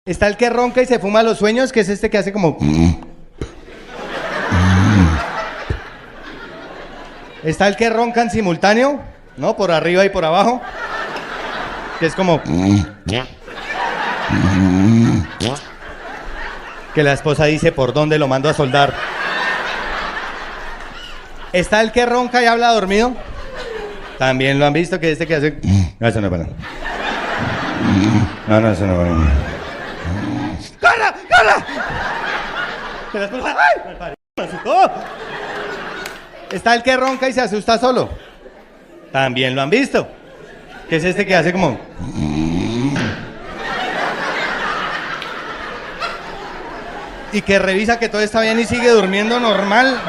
Está el que ronca y se fuma los sueños, que es este que hace como... Está el que ronca en simultáneo, ¿no? Por arriba y por abajo. Que es como... Que la esposa dice, ¿por dónde lo mando a soldar? Está el que ronca y habla dormido. También lo han visto, que es este que hace... No, eso no es para nada. No, eso no es para nada. ¡Corra! ¡Corra! Que la esposa... ¡Ay! Me asustó. Está el que ronca y se asusta solo. También lo han visto. Que es este que hace como... Y que revisa que todo está bien y sigue durmiendo normal.